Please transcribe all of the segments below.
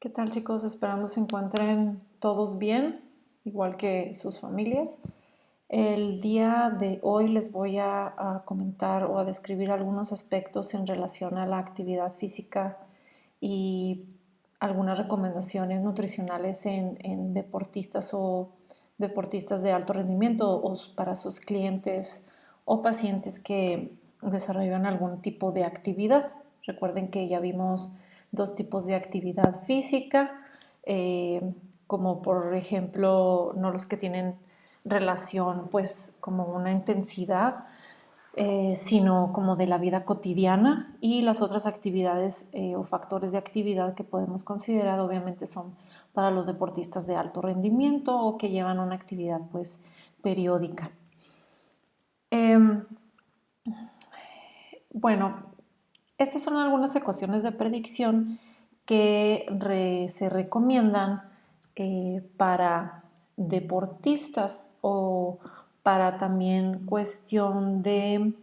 ¿Qué tal, chicos? Esperando se encuentren todos bien, igual que sus familias. El día de hoy les voy a comentar o a describir algunos aspectos en relación a la actividad física y algunas recomendaciones nutricionales en deportistas o deportistas de alto rendimiento o para sus clientes o pacientes que desarrollan algún tipo de actividad. Recuerden que ya vimos dos tipos de actividad física, como por ejemplo, no los que tienen relación pues como una intensidad, sino como de la vida cotidiana, y las otras actividades o factores de actividad que podemos considerar obviamente son para los deportistas de alto rendimiento o que llevan una actividad pues periódica. Bueno, estas son algunas ecuaciones de predicción que se recomiendan para deportistas o para también cuestión eh,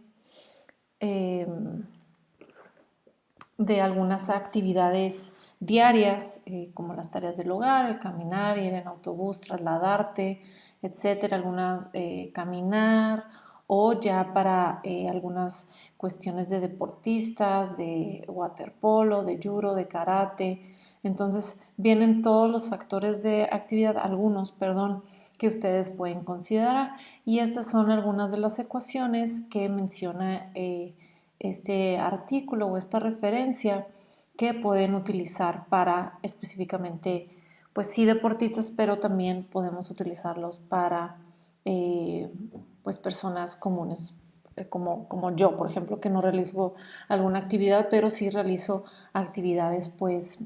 de algunas actividades diarias, como las tareas del hogar, el caminar, ir en autobús, trasladarte, etcétera, algunas caminar, o ya para algunas cuestiones de deportistas, de waterpolo, de judo, de karate. Entonces vienen todos los factores de actividad, algunos, perdón, que ustedes pueden considerar, y estas son algunas de las ecuaciones que menciona este artículo o esta referencia que pueden utilizar para específicamente, pues sí, deportistas, pero también podemos utilizarlos para pues personas comunes, como yo, por ejemplo, que no realizo alguna actividad, pero sí realizo actividades pues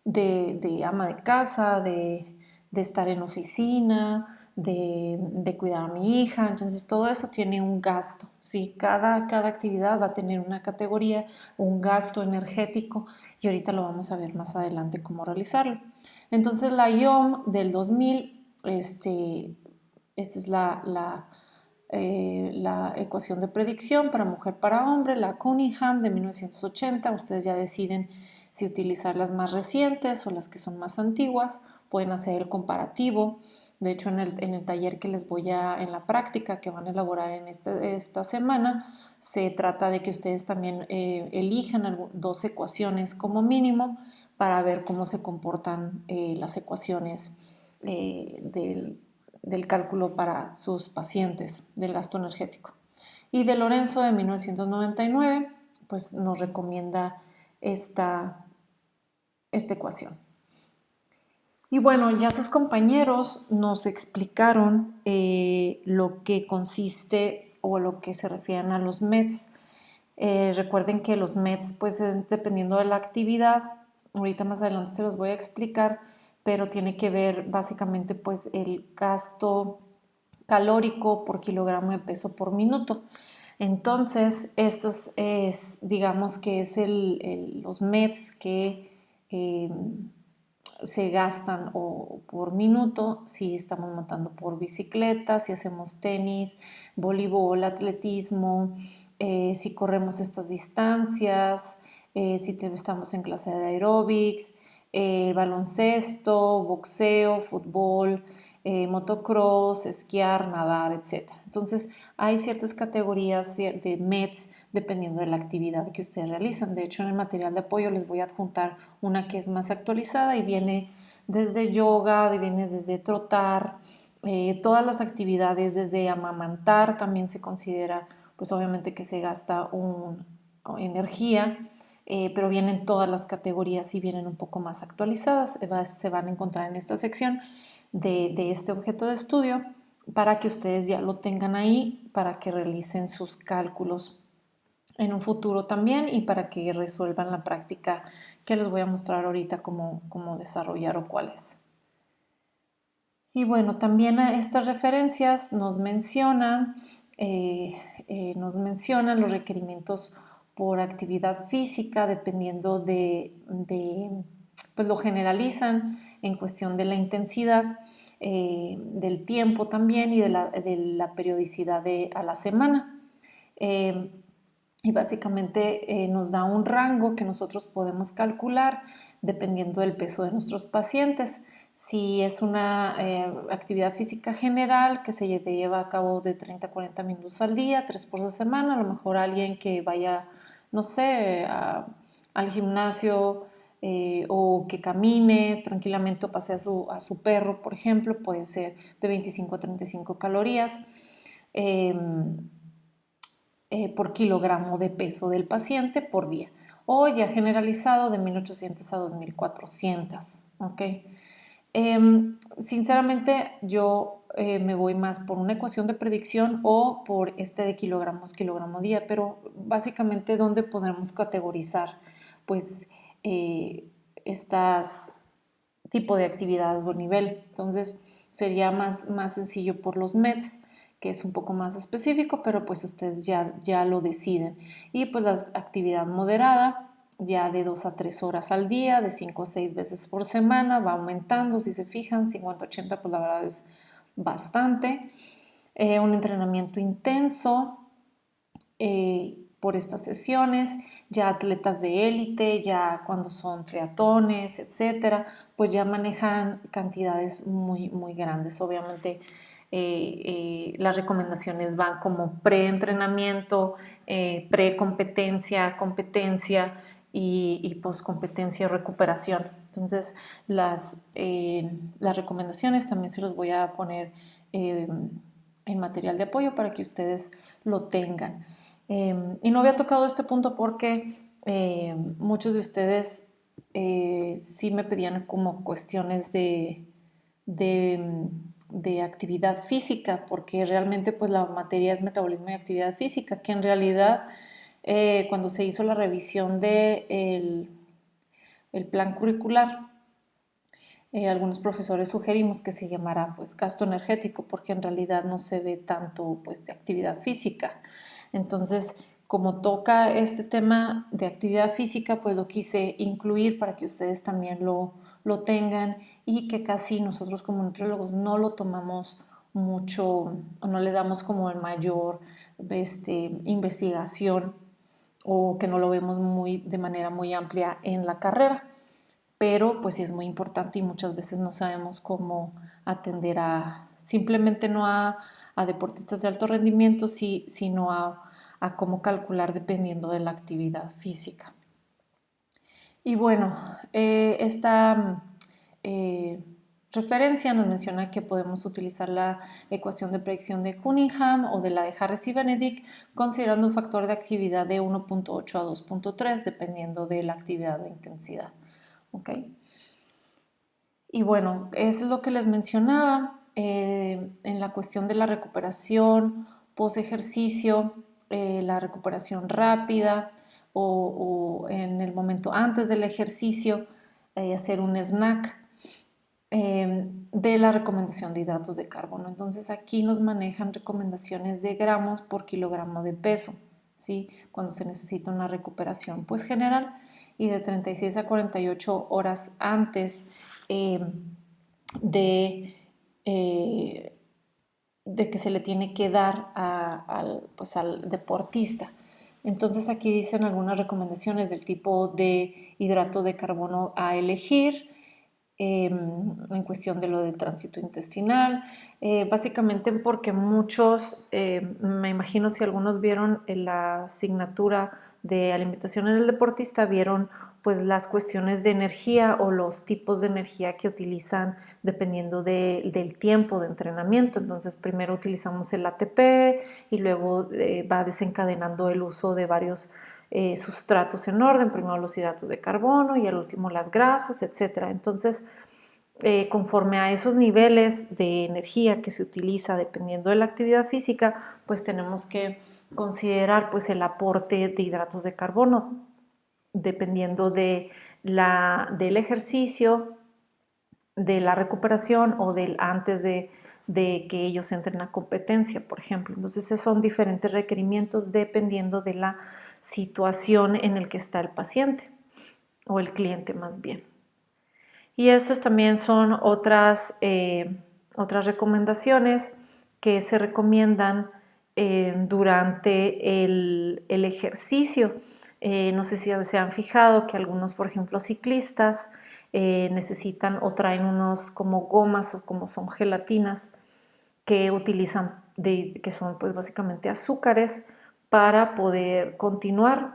de ama de casa, de estar en oficina, de cuidar a mi hija. Entonces todo eso tiene un gasto, ¿sí? Cada actividad va a tener una categoría, un gasto energético, y ahorita lo vamos a ver más adelante cómo realizarlo. Entonces la IOM del 2000, esta es la ecuación de predicción para mujer para hombre, la Cunningham de 1980. Ustedes ya deciden si utilizar las más recientes o las que son más antiguas. Pueden hacer el comparativo. De hecho, en el taller que les voy en la práctica que van a elaborar en esta semana, se trata de que ustedes también elijan dos ecuaciones como mínimo para ver cómo se comportan las ecuaciones del cálculo para sus pacientes del gasto energético. Y de Lorenzo de 1999, pues nos recomienda esta ecuación. Y bueno, ya sus compañeros nos explicaron lo que consiste o lo que se refieren a los METs. Recuerden que los METs, pues dependiendo de la actividad, ahorita más adelante se los voy a explicar, pero tiene que ver básicamente pues el gasto calórico por kilogramo de peso por minuto. Entonces, estos es, digamos que es los METs que se gastan por minuto si estamos montando por bicicleta, si hacemos tenis, voleibol, atletismo, si corremos estas distancias, si estamos en clase de aeróbics, baloncesto, boxeo, fútbol, motocross, esquiar, nadar, etc. Entonces hay ciertas categorías de METs dependiendo de la actividad que ustedes realizan. De hecho, en el material de apoyo les voy a adjuntar una que es más actualizada y viene desde yoga, viene desde trotar, todas las actividades, desde amamantar también se considera, pues obviamente que se gasta energía, pero vienen todas las categorías y vienen un poco más actualizadas. Se van a encontrar en esta sección de este objeto de estudio para que ustedes ya lo tengan ahí, para que realicen sus cálculos en un futuro también y para que resuelvan la práctica que les voy a mostrar ahorita cómo desarrollar o cuál es. Y bueno, también a estas referencias nos mencionan los requerimientos por actividad física, dependiendo pues lo generalizan en cuestión de la intensidad, del tiempo también y de la periodicidad a la semana. Y básicamente nos da un rango que nosotros podemos calcular dependiendo del peso de nuestros pacientes. Si es una actividad física general que se lleva a cabo de 30 a 40 minutos al día, 3 por semana, a lo mejor alguien que vaya, no sé, al gimnasio o que camine tranquilamente o pase a su perro, por ejemplo, puede ser de 25 a 35 calorías por kilogramo de peso del paciente por día. O ya generalizado de 1800 a 2400. ¿Ok? Sinceramente yo me voy más por una ecuación de predicción o por este de kilogramos, kilogramo día, pero básicamente ¿dónde podemos categorizar pues estas tipo de actividades o nivel? Entonces sería más sencillo por los METs, que es un poco más específico, pero pues ustedes ya lo deciden. Y pues la actividad moderada, ya de 2 a 3 horas al día, de 5 a 6 veces por semana, va aumentando, si se fijan, 50-80 pues la verdad es bastante. Un entrenamiento intenso por estas sesiones, ya atletas de élite, ya cuando son triatones, etcétera, pues ya manejan cantidades muy grandes. Obviamente las recomendaciones van como pre-entrenamiento, pre-competencia, competencia y post-competencia o recuperación. Entonces las recomendaciones también se los voy a poner en material de apoyo para que ustedes lo tengan. Y no había tocado este punto porque muchos de ustedes sí me pedían como cuestiones de actividad física, porque realmente pues la materia es metabolismo y actividad física, que en realidad cuando se hizo la revisión del el plan curricular, algunos profesores sugerimos que se llamara pues gasto energético, porque en realidad no se ve tanto pues de actividad física. Entonces, como toca este tema de actividad física, pues lo quise incluir para que ustedes también lo tengan y que casi nosotros como nutriólogos no lo tomamos mucho o no le damos como el mayor investigación o que no lo vemos de manera muy amplia en la carrera, pero pues sí es muy importante y muchas veces no sabemos cómo atender simplemente no a deportistas de alto rendimiento, sino a cómo calcular dependiendo de la actividad física. Y bueno, esta referencia nos menciona que podemos utilizar la ecuación de predicción de Cunningham o de la de Harris y Benedict, considerando un factor de actividad de 1.8 a 2.3 dependiendo de la actividad o intensidad. ¿Okay? Y bueno, eso es lo que les mencionaba en la cuestión de la recuperación post ejercicio, la recuperación rápida o en el momento antes del ejercicio, hacer un snack de la recomendación de hidratos de carbono. Entonces aquí nos manejan recomendaciones de gramos por kilogramo de peso, ¿sí? Cuando se necesita una recuperación pues general y de 36 a 48 horas antes de, eh, de que se le tiene que dar pues al deportista. Entonces aquí dicen algunas recomendaciones del tipo de hidrato de carbono a elegir, en cuestión de lo del tránsito intestinal, básicamente porque muchos, me imagino si algunos vieron en la asignatura de alimentación en el deportista, vieron pues las cuestiones de energía o los tipos de energía que utilizan dependiendo del tiempo de entrenamiento. Entonces primero utilizamos el ATP y luego va desencadenando el uso de varios sustratos en orden, primero los hidratos de carbono y al último las grasas, etc. Entonces, conforme a esos niveles de energía que se utiliza dependiendo de la actividad física, pues tenemos que considerar pues el aporte de hidratos de carbono dependiendo del ejercicio, de la recuperación o del antes de que ellos entren a competencia, por ejemplo. Entonces, esos son diferentes requerimientos dependiendo de la situación en la que está el paciente o el cliente más bien. Y estas también son otras recomendaciones que se recomiendan durante el ejercicio. No sé si se han fijado que algunos, por ejemplo, ciclistas necesitan o traen unos como gomas o como son gelatinas que utilizan, que son pues básicamente azúcares para poder continuar,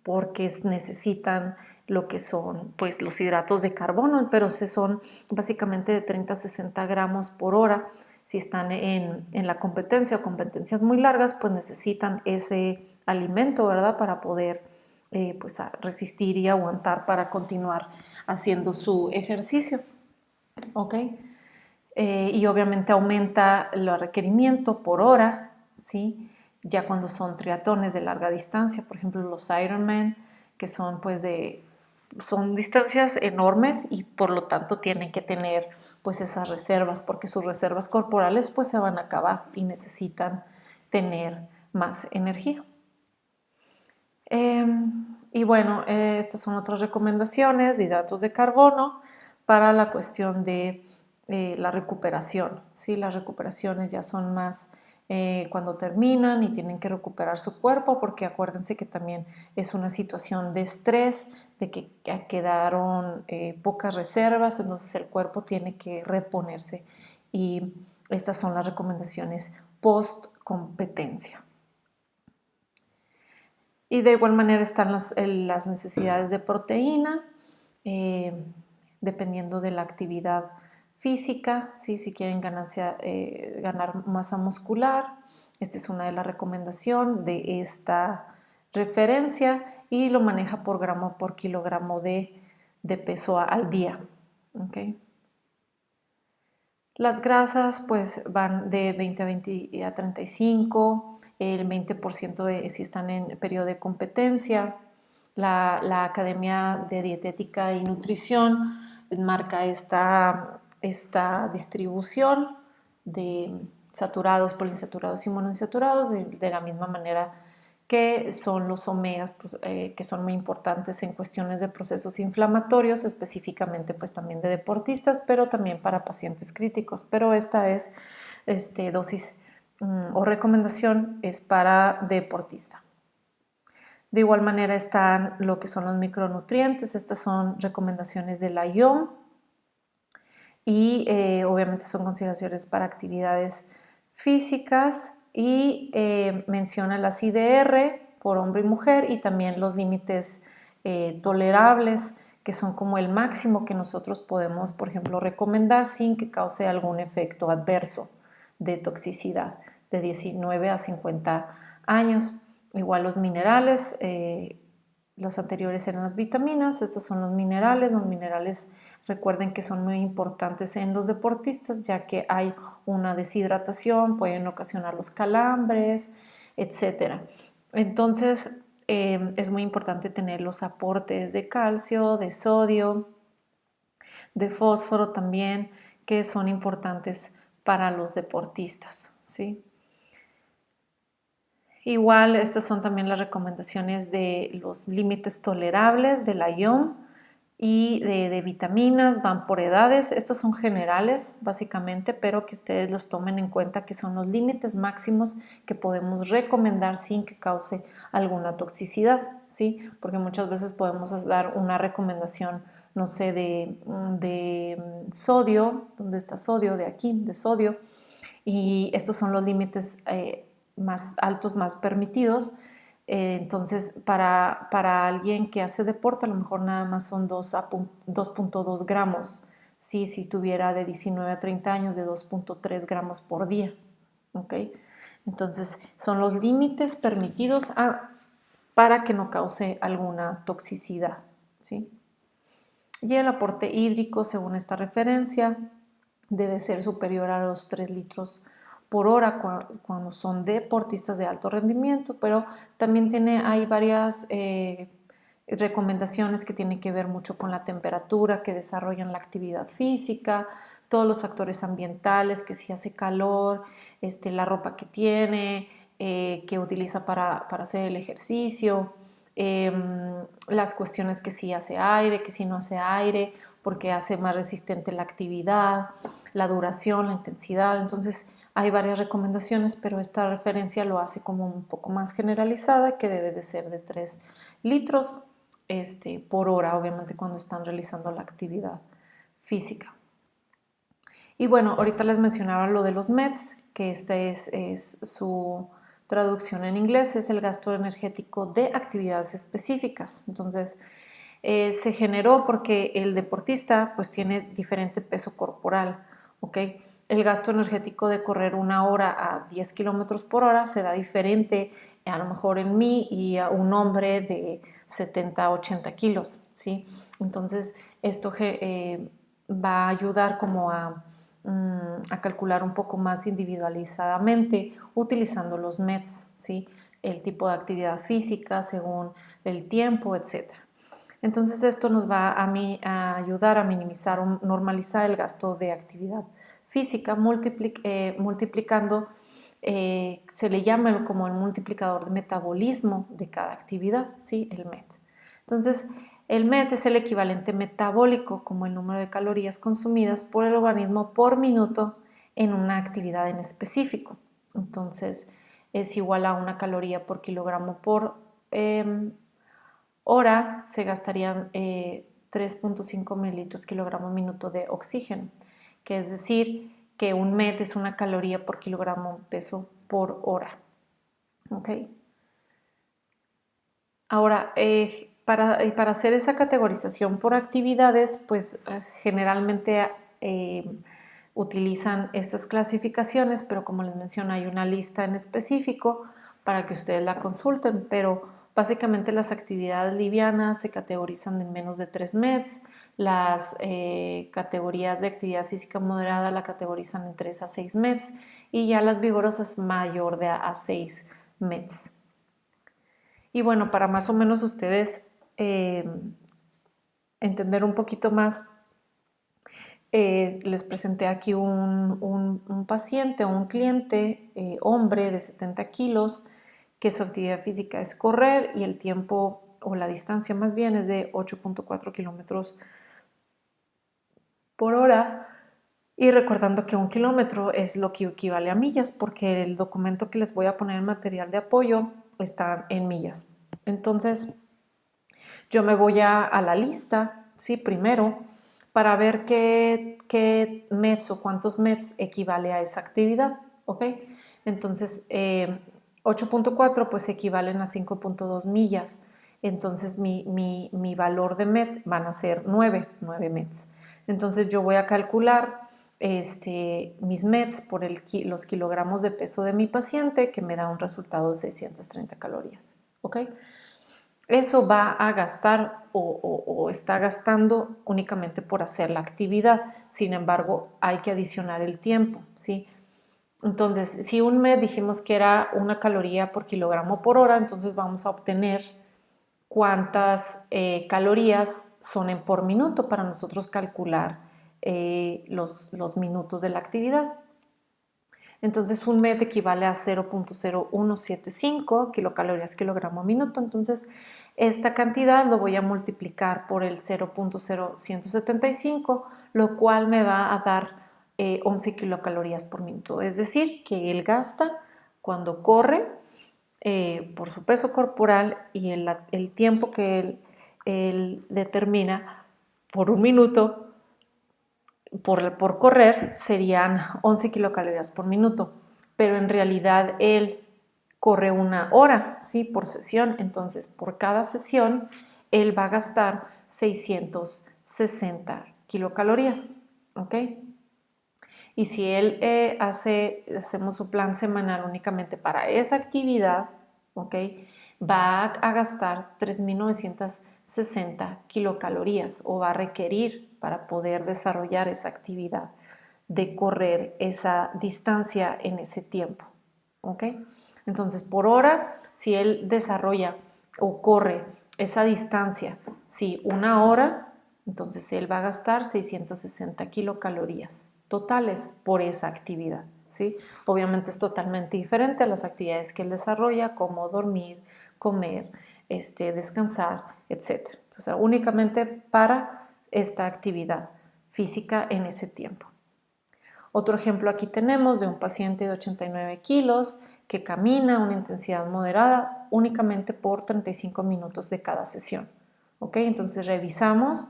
porque necesitan lo que son pues los hidratos de carbono, pero se son básicamente de 30 a 60 gramos por hora. Si están en la competencia o competencias muy largas, pues necesitan ese alimento, ¿verdad? Para poder pues resistir y aguantar para continuar haciendo su ejercicio. ¿Ok? Y obviamente aumenta el requerimiento por hora, ¿sí? Ya cuando son triatones de larga distancia, por ejemplo los Ironman, que son pues son distancias enormes y por lo tanto tienen que tener pues esas reservas, porque sus reservas corporales pues se van a acabar y necesitan tener más energía. Y bueno, estas son otras recomendaciones de hidratos de carbono para la cuestión de la recuperación. ¿Sí? Las recuperaciones ya son más cuando terminan y tienen que recuperar su cuerpo, porque acuérdense que también es una situación de estrés, de que quedaron pocas reservas, entonces el cuerpo tiene que reponerse. Y estas son las recomendaciones post competencia. Y de igual manera están las necesidades de proteína, eh, dependiendo de la actividad física, ¿sí? Si quieren ganar masa muscular, esta es una de las recomendaciones de esta referencia y lo maneja por gramo por kilogramo de peso al día. ¿Okay? Las grasas pues van de 20 a 35, el 20% si están en periodo de competencia. La Academia de Dietética y Nutrición marca esta distribución de saturados, poliinsaturados y monoinsaturados de la misma manera que son los omegas, pues, que son muy importantes en cuestiones de procesos inflamatorios, específicamente pues también de deportistas, pero también para pacientes críticos. Pero esta es dosis o recomendación es para deportista. De igual manera están lo que son los micronutrientes, estas son recomendaciones de la IOM y obviamente son consideraciones para actividades físicas y menciona las IDR por hombre y mujer y también los límites tolerables, que son como el máximo que nosotros podemos, por ejemplo, recomendar sin que cause algún efecto adverso de toxicidad de 19 a 50 años. Igual los minerales, los anteriores eran las vitaminas, estos son los minerales. Los minerales recuerden que son muy importantes en los deportistas, ya que hay una deshidratación, pueden ocasionar los calambres, etc. Entonces es muy importante tener los aportes de calcio, de sodio, de fósforo también, que son importantes para los deportistas, ¿sí? Igual estas son también las recomendaciones de los límites tolerables de la IOM y de vitaminas, van por edades. Estos son generales básicamente, pero que ustedes los tomen en cuenta, que son los límites máximos que podemos recomendar sin que cause alguna toxicidad, ¿sí? Porque muchas veces podemos dar una recomendación, no sé, de sodio, ¿dónde está sodio? De aquí, de sodio, y estos son los límites más altos, más permitidos. Entonces, para alguien que hace deporte, a lo mejor nada más son 2.2 gramos. Sí, si tuviera de 19 a 30 años, de 2.3 gramos por día. ¿Okay? Entonces, son los límites permitidos para que no cause alguna toxicidad. ¿Sí? Y el aporte hídrico, según esta referencia, debe ser superior a los 3 litros por hora cuando son deportistas de alto rendimiento, pero también hay varias recomendaciones que tienen que ver mucho con la temperatura que desarrollan la actividad física, todos los factores ambientales, que si hace calor, la ropa que tiene, que utiliza para hacer el ejercicio, las cuestiones que si hace aire, que si no hace aire, porque hace más resistente la actividad, la duración, la intensidad. Entonces hay varias recomendaciones, pero esta referencia lo hace como un poco más generalizada, que debe de ser de 3 litros por hora, obviamente cuando están realizando la actividad física. Y bueno, ahorita les mencionaba lo de los METs, que es su traducción en inglés, es el gasto energético de actividades específicas. Entonces, se generó porque el deportista pues tiene diferente peso corporal, ¿ok? El gasto energético de correr 1 hora a 10 kilómetros por hora se da diferente a lo mejor en mí y a un hombre de 70 a 80 kilos, ¿sí? Entonces, esto va a ayudar como a calcular un poco más individualizadamente utilizando los METs, ¿sí? El tipo de actividad física según el tiempo, etc. Entonces esto nos va a ayudar a minimizar o normalizar el gasto de actividad física multiplicando, se le llama como el multiplicador de metabolismo de cada actividad, ¿sí? El MET. Entonces, el MET es el equivalente metabólico como el número de calorías consumidas por el organismo por minuto en una actividad en específico. Entonces, es igual a 1 caloría por kilogramo por hora. Se gastarían 3.5 mililitros kilogramo minuto de oxígeno, que es decir, que un MET es 1 caloría por kilogramo peso por hora. ¿Ok? Ahora, para hacer esa categorización por actividades, pues generalmente utilizan estas clasificaciones, pero como les menciono, hay una lista en específico para que ustedes la consulten, pero básicamente las actividades livianas se categorizan en menos de 3 METs, las categorías de actividad física moderada la categorizan en 3 a 6 METs y ya las vigorosas mayor de a 6 METs. Y bueno, para más o menos ustedes entender un poquito más, les presenté aquí un paciente o un cliente, hombre de 70 kilos, que su actividad física es correr y el tiempo o la distancia más bien es de 8.4 kilómetros por hora. Y recordando que 1 kilómetro es lo que equivale a millas, porque el documento que les voy a poner en material de apoyo está en millas. Entonces, yo me voy a la lista, ¿sí? Primero, para ver qué METs o cuántos METs equivale a esa actividad, ¿ok? Entonces, 8.4 pues equivalen a 5.2 millas. Entonces, mi valor de MET van a ser 9 METs. Entonces, yo voy a calcular mis METs por los kilogramos de peso de mi paciente, que me da un resultado de 630 calorías, ¿ok? Eso va a gastar o está gastando únicamente por hacer la actividad. Sin embargo, hay que adicionar el tiempo, ¿sí? Entonces, si un MET dijimos que era 1 caloría por kilogramo por hora, entonces vamos a obtener cuántas calorías son por minuto para nosotros calcular los minutos de la actividad. Entonces un MET equivale a 0.0175 kilocalorías kilogramo minuto. Entonces esta cantidad lo voy a multiplicar por el 0.0175, lo cual me va a dar 11 kilocalorías por minuto. Es decir, que él gasta cuando corre por su peso corporal y el tiempo que él determina por un minuto por correr serían 11 kilocalorías por minuto, pero en realidad él corre 1 hora, ¿sí? Por sesión. Entonces, por cada sesión, él va a gastar 660 kilocalorías, ¿ok? Y si él hacemos su plan semanal únicamente para esa actividad, ¿ok? Va a gastar 3.960 kilocalorías o va a requerir para poder desarrollar esa actividad de correr esa distancia en ese tiempo, ¿ok? Entonces, por hora, si él desarrolla o corre esa distancia, si 1 hora, entonces él va a gastar 660 kilocalorías totales por esa actividad, ¿sí? Obviamente es totalmente diferente a las actividades que él desarrolla, como dormir, comer, descansar, etc. Entonces, únicamente para esta actividad física en ese tiempo. Otro ejemplo aquí tenemos de un paciente de 89 kilos que camina a una intensidad moderada únicamente por 35 minutos de cada sesión. ¿Ok? Entonces revisamos,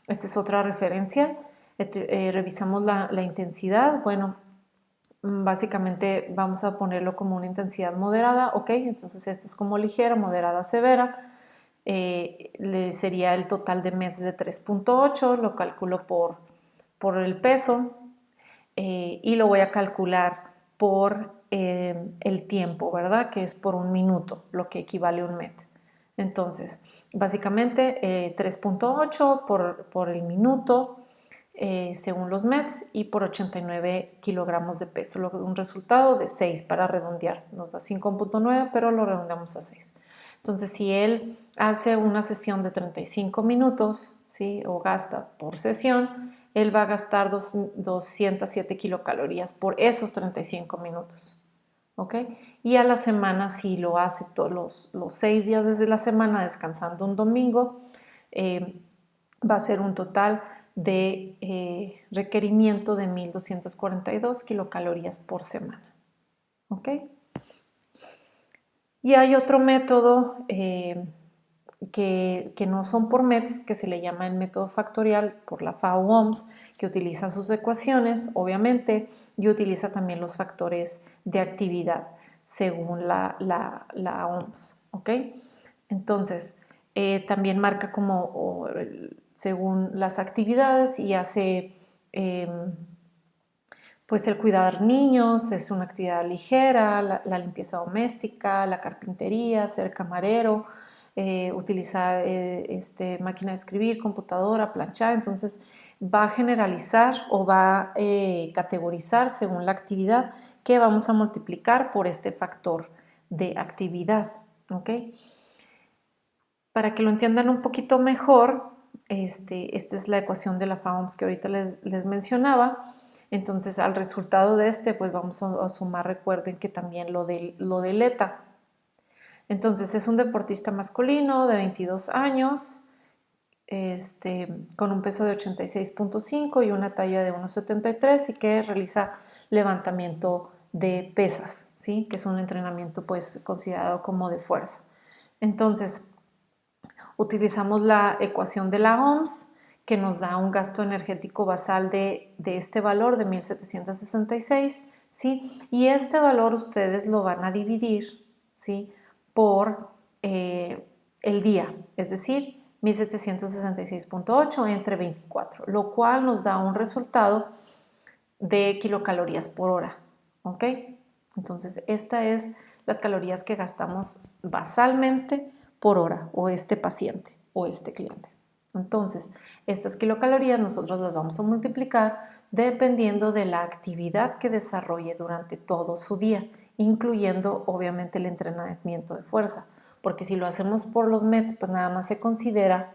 esta es otra referencia, revisamos la intensidad. Bueno, básicamente vamos a ponerlo como una intensidad moderada. ¿Ok? Entonces esta es como ligera, moderada, severa. Sería el total de METs de 3.8, lo calculo por el peso y lo voy a calcular por el tiempo, ¿verdad? Que es por un minuto, lo que equivale a un MET. Entonces, básicamente 3.8 por el minuto según los METs y por 89 kilogramos de peso, un resultado de 6 para redondear. Nos da 5.9, pero lo redondeamos a 6. Entonces, si él hace una sesión de 35 minutos, ¿sí? O gasta por sesión, él va a gastar 207 kilocalorías por esos 35 minutos. ¿Ok? Y a la semana, si lo hace todos los 6 días desde la semana, descansando un domingo, va a ser un total de requerimiento de 1242 kilocalorías por semana. ¿Ok? Y hay otro método que no son por METs, que se le llama el método factorial por la FAO-OMS, que utiliza sus ecuaciones, obviamente, y utiliza también los factores de actividad según la OMS. ¿Ok? Entonces, también marca como según las actividades y hace pues el cuidar niños, es una actividad ligera, la limpieza doméstica, la carpintería, ser camarero, utilizar máquina de escribir, computadora, planchar. Entonces va a generalizar o va a categorizar según la actividad que vamos a multiplicar por este factor de actividad. ¿Ok? Para que lo entiendan un poquito mejor, esta es la ecuación de la FAOMS que ahorita les mencionaba. Entonces, al resultado de pues vamos a sumar, recuerden que también lo del ETA. Entonces, es un deportista masculino de 22 años, con un peso de 86.5 y una talla de 1,73 y que realiza levantamiento de pesas, ¿sí? Que es un entrenamiento pues considerado como de fuerza. Entonces, utilizamos la ecuación de la OMS que nos da un gasto energético basal de este valor de 1766, ¿sí? Y este valor ustedes lo van a dividir, ¿sí? Por el día, es decir, 1766.8 entre 24, lo cual nos da un resultado de kilocalorías por hora, ¿ok? Entonces, esta es las calorías que gastamos basalmente por hora, o este paciente o este cliente. Entonces, estas kilocalorías nosotros las vamos a multiplicar dependiendo de la actividad que desarrolle durante todo su día, incluyendo obviamente el entrenamiento de fuerza, porque si lo hacemos por los METs, pues nada más se considera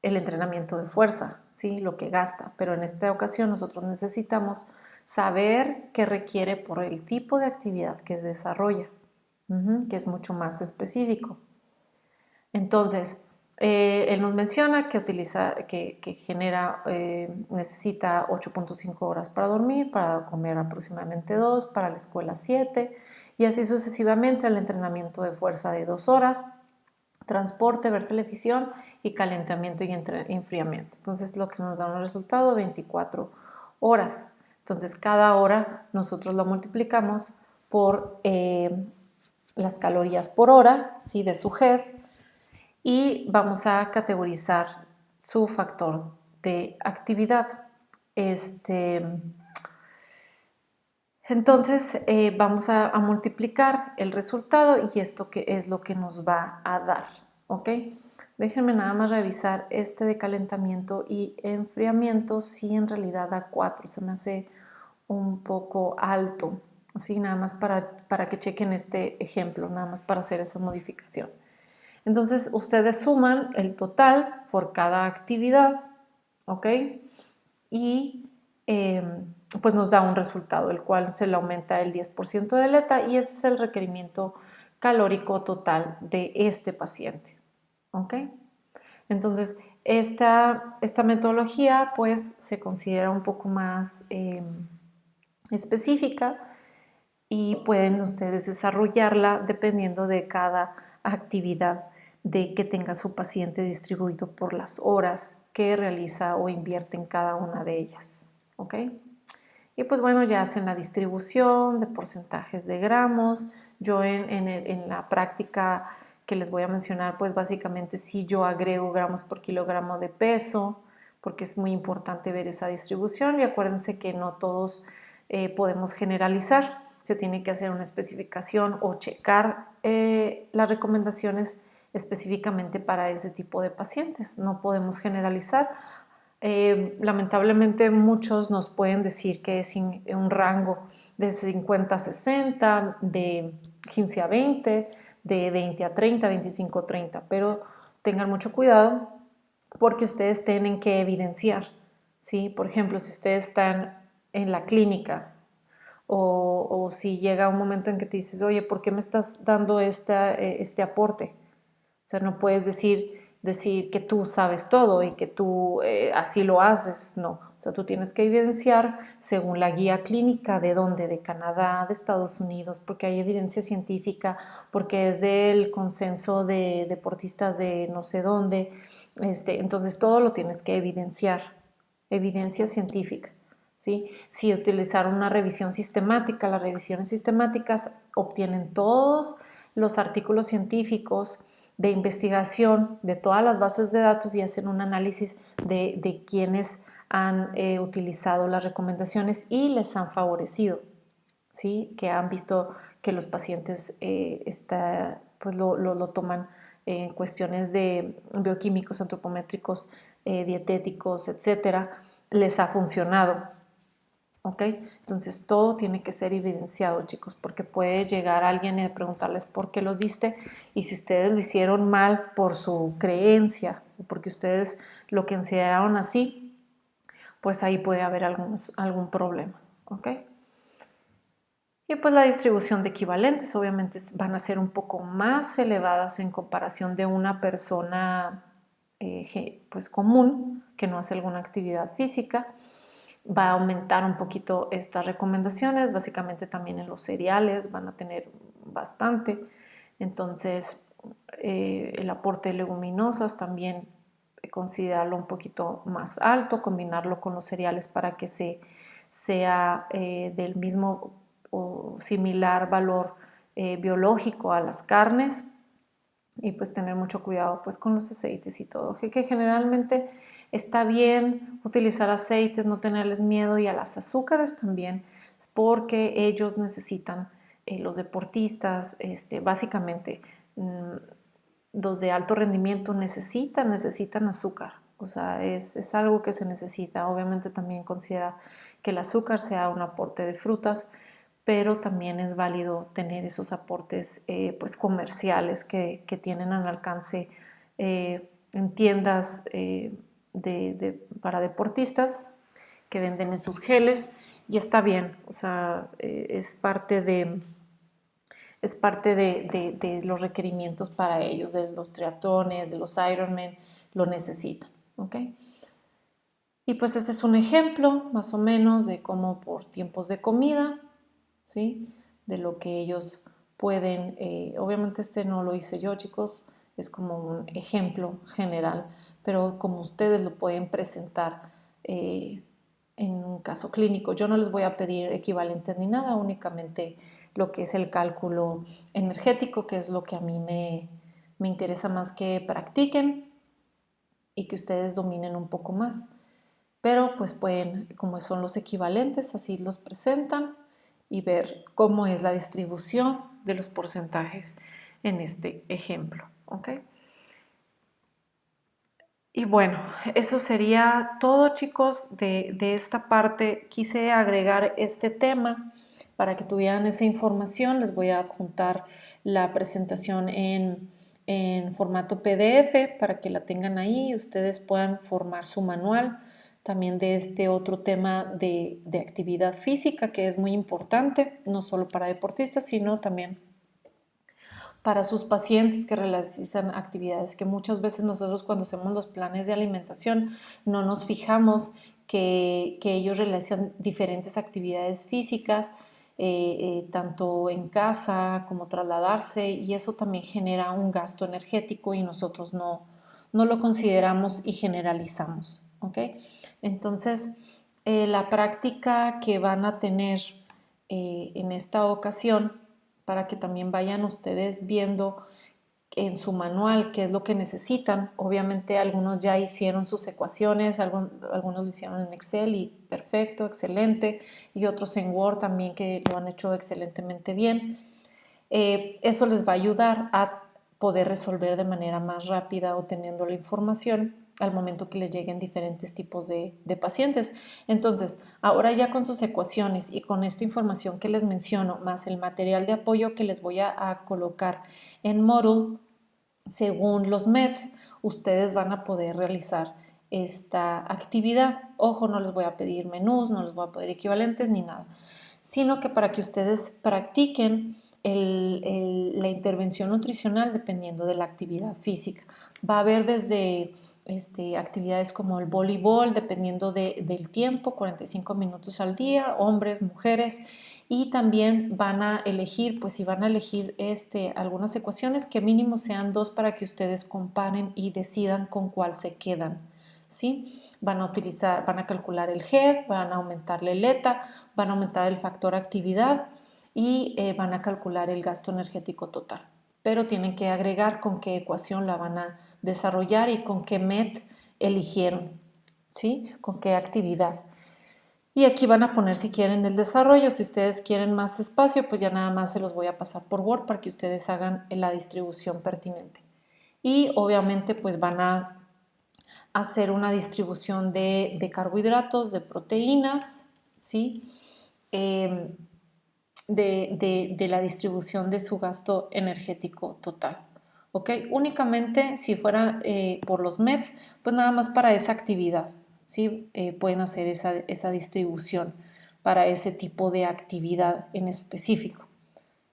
el entrenamiento de fuerza, ¿sí? Lo que gasta, pero en esta ocasión nosotros necesitamos saber qué requiere por el tipo de actividad que desarrolla, que es mucho más específico. Entonces, él nos menciona que necesita 8.5 horas para dormir, para comer aproximadamente 2, para la escuela 7 y así sucesivamente el entrenamiento de fuerza de 2 horas, transporte, ver televisión y calentamiento y enfriamiento. Entonces lo que nos da un resultado 24 horas. Entonces cada hora nosotros la multiplicamos por las calorías por hora, ¿sí? De su GEP y vamos a categorizar su factor de actividad. Entonces vamos a multiplicar el resultado y esto que es lo que nos va a dar, ¿ok? Déjenme nada más revisar este de calentamiento y enfriamiento, si en realidad da 4, se me hace un poco alto, así nada más para que chequen este ejemplo, nada más para hacer esa modificación. Entonces ustedes suman el total por cada actividad, ¿ok? Y pues nos da un resultado, el cual se le aumenta el 10% de ETA y ese es el requerimiento calórico total de este paciente, ¿ok? Entonces, esta metodología pues se considera un poco más específica y pueden ustedes desarrollarla dependiendo de cada actividad de que tenga su paciente distribuido por las horas que realiza o invierte en cada una de ellas. ¿Ok? Y pues bueno, ya hacen la distribución de porcentajes de gramos. Yo en la práctica que les voy a mencionar, pues básicamente sí yo agrego gramos por kilogramo de peso, porque es muy importante ver esa distribución y acuérdense que no todos podemos generalizar. Se tiene que hacer una especificación o checar las recomendaciones específicamente para ese tipo de pacientes. No podemos generalizar. Lamentablemente muchos nos pueden decir que es un rango de 50 a 60, de 15 a 20, de 20 a 30, 25 a 30, pero tengan mucho cuidado porque ustedes tienen que evidenciar, ¿sí? Por ejemplo, si ustedes están en la clínica o si llega un momento en que te dices, oye, ¿por qué me estás dando este aporte? O sea, no puedes decir que tú sabes todo y que tú así lo haces, no. O sea, tú tienes que evidenciar según la guía clínica de dónde, de Canadá, de Estados Unidos, porque hay evidencia científica, porque es del consenso de deportistas de no sé dónde. Entonces, todo lo tienes que evidenciar, evidencia científica. ¿Sí? Si utilizaron una revisión sistemática, las revisiones sistemáticas obtienen todos los artículos científicos de investigación de todas las bases de datos y hacen un análisis de quienes han utilizado las recomendaciones y les han favorecido, ¿sí? Que han visto que los pacientes pues lo toman en cuestiones de bioquímicos, antropométricos, dietéticos, etcétera, les ha funcionado. ¿Ok? Entonces todo tiene que ser evidenciado, chicos, porque puede llegar alguien y preguntarles por qué lo diste y si ustedes lo hicieron mal por su creencia o porque ustedes lo consideraron así, pues ahí puede haber algún problema. ¿Ok? Y pues la distribución de equivalentes obviamente van a ser un poco más elevadas en comparación de una persona pues común que no hace alguna actividad física. Va a aumentar un poquito estas recomendaciones, básicamente también en los cereales van a tener bastante. Entonces, el aporte de leguminosas también considerarlo un poquito más alto, combinarlo con los cereales para que sea del mismo o similar valor biológico a las carnes y pues tener mucho cuidado pues con los aceites y todo, que generalmente está bien utilizar aceites, no tenerles miedo y a las azúcares también, porque ellos necesitan, los deportistas, básicamente los de alto rendimiento necesitan azúcar, o sea, es algo que se necesita. Obviamente también considera que el azúcar sea un aporte de frutas, pero también es válido tener esos aportes pues comerciales que tienen al alcance en tiendas para deportistas que venden esos geles y está bien, o sea, es parte de los requerimientos para ellos, de los triatlones, de los Ironman, lo necesitan, ¿ok? Y pues este es un ejemplo más o menos de cómo por tiempos de comida, ¿sí? De lo que ellos pueden, obviamente este no lo hice yo, chicos, es como un ejemplo general, pero como ustedes lo pueden presentar en un caso clínico. Yo no les voy a pedir equivalentes ni nada, únicamente lo que es el cálculo energético, que es lo que a mí me interesa más que practiquen y que ustedes dominen un poco más. Pero pues pueden, como son los equivalentes, así los presentan y ver cómo es la distribución de los porcentajes en este ejemplo. ¿Ok? Y bueno, eso sería todo, chicos, de esta parte. Quise agregar este tema para que tuvieran esa información. Les voy a adjuntar la presentación en formato PDF para que la tengan ahí y ustedes puedan formar su manual también de este otro tema de actividad física que es muy importante, no solo para deportistas, sino también para sus pacientes que realizan actividades, que muchas veces nosotros cuando hacemos los planes de alimentación no nos fijamos que ellos realizan diferentes actividades físicas tanto en casa como trasladarse, y eso también genera un gasto energético y nosotros no lo consideramos y generalizamos. ¿Ok? Entonces, la práctica que van a tener en esta ocasión, para que también vayan ustedes viendo en su manual qué es lo que necesitan. Obviamente algunos ya hicieron sus ecuaciones, algunos lo hicieron en Excel y perfecto, excelente, y otros en Word también que lo han hecho excelentemente bien. Eso les va a ayudar a poder resolver de manera más rápida obteniendo la información al momento que les lleguen diferentes tipos de pacientes. Entonces, ahora ya con sus ecuaciones y con esta información que les menciono, más el material de apoyo que les voy a colocar en Moodle, según los MEDs, ustedes van a poder realizar esta actividad. Ojo, no les voy a pedir menús, no les voy a pedir equivalentes ni nada, sino que para que ustedes practiquen la intervención nutricional dependiendo de la actividad física. Va a haber desde actividades como el voleibol, dependiendo del tiempo, 45 minutos al día, hombres, mujeres, y también van a elegir, pues si van a elegir algunas ecuaciones, que mínimo sean 2 para que ustedes comparen y decidan con cuál se quedan. ¿Sí? Van a calcular el G, van a aumentarle el ETA, van a aumentar el factor actividad y van a calcular el gasto energético total. Pero tienen que agregar con qué ecuación la van a desarrollar y con qué MET eligieron, ¿sí? Con qué actividad. Y aquí van a poner si quieren el desarrollo. Si ustedes quieren más espacio, pues ya nada más se los voy a pasar por Word para que ustedes hagan la distribución pertinente. Y obviamente pues van a hacer una distribución de carbohidratos, de proteínas, ¿sí? De la distribución de su gasto energético total. ¿Ok? Únicamente si fuera por los MEDs, pues nada más para esa actividad, ¿sí? Pueden hacer esa distribución para ese tipo de actividad en específico,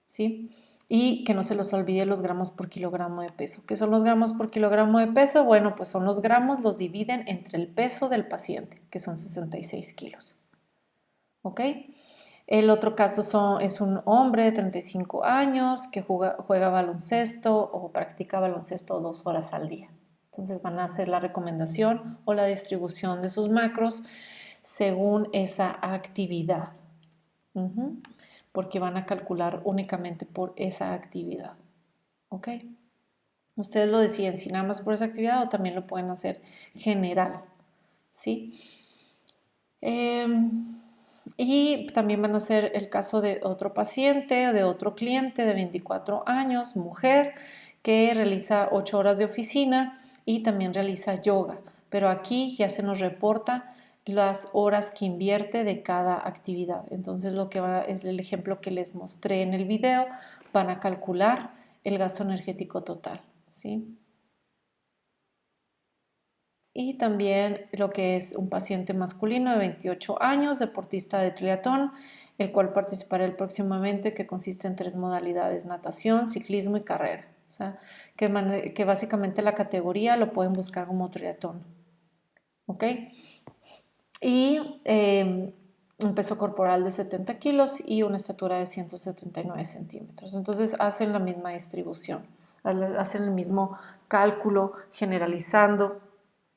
¿sí? Y que no se les olvide los gramos por kilogramo de peso. ¿Qué son los gramos por kilogramo de peso? Bueno, pues son los gramos, los dividen entre el peso del paciente, que son 66 kilos. ¿Ok? El otro caso es un hombre de 35 años que juega baloncesto o practica baloncesto 2 horas al día. Entonces van a hacer la recomendación o la distribución de sus macros según esa actividad. Porque van a calcular únicamente por esa actividad. ¿Ok? Ustedes lo deciden si nada más por esa actividad o también lo pueden hacer general. ¿Sí? Y también van a hacer el caso de otro paciente, de otro cliente de 24 años, mujer, que realiza 8 horas de oficina y también realiza yoga. Pero aquí ya se nos reporta las horas que invierte de cada actividad. Entonces lo que va es el ejemplo que les mostré en el video. Van a calcular el gasto energético total, ¿sí? Y también lo que es un paciente masculino de 28 años, deportista de triatlón, el cual participará próximamente, que consiste en 3 modalidades: natación, ciclismo y carrera. O sea, que básicamente la categoría lo pueden buscar como triatlón. ¿Ok? Y un peso corporal de 70 kilos y una estatura de 179 centímetros. Entonces hacen la misma distribución, hacen el mismo cálculo generalizando,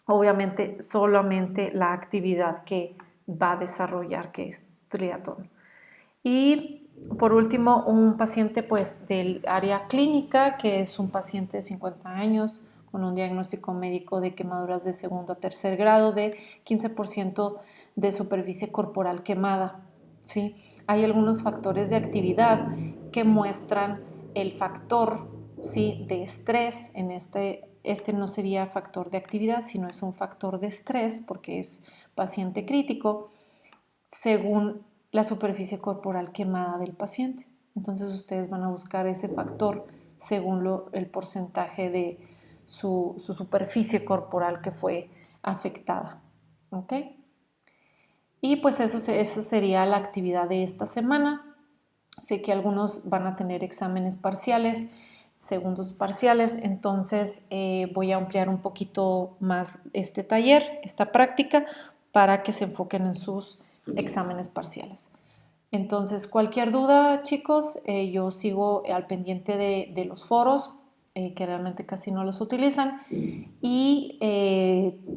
obviamente solamente la actividad que va a desarrollar, que es triatlón. Y por último, un paciente pues del área clínica, que es un paciente de 50 años con un diagnóstico médico de quemaduras de segundo a tercer grado, de 15% de superficie corporal quemada, ¿sí? Hay algunos factores de actividad que muestran el factor, ¿sí?, de estrés. En este no sería factor de actividad, sino es un factor de estrés porque es paciente crítico, según la superficie corporal quemada del paciente. Entonces ustedes van a buscar ese factor según el porcentaje de su superficie corporal que fue afectada. ¿Ok? Y pues eso sería la actividad de esta semana. Sé que algunos van a tener exámenes parciales, segundos parciales, entonces voy a ampliar un poquito más este taller, esta práctica, para que se enfoquen en sus exámenes parciales. Entonces, cualquier duda, chicos, yo sigo al pendiente de los foros, que realmente casi no los utilizan, y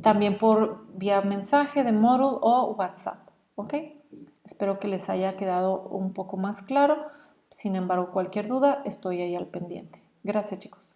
también por vía mensaje de Moodle o WhatsApp, ¿ok? Espero que les haya quedado un poco más claro. Sin embargo, cualquier duda, estoy ahí al pendiente. Gracias, chicos.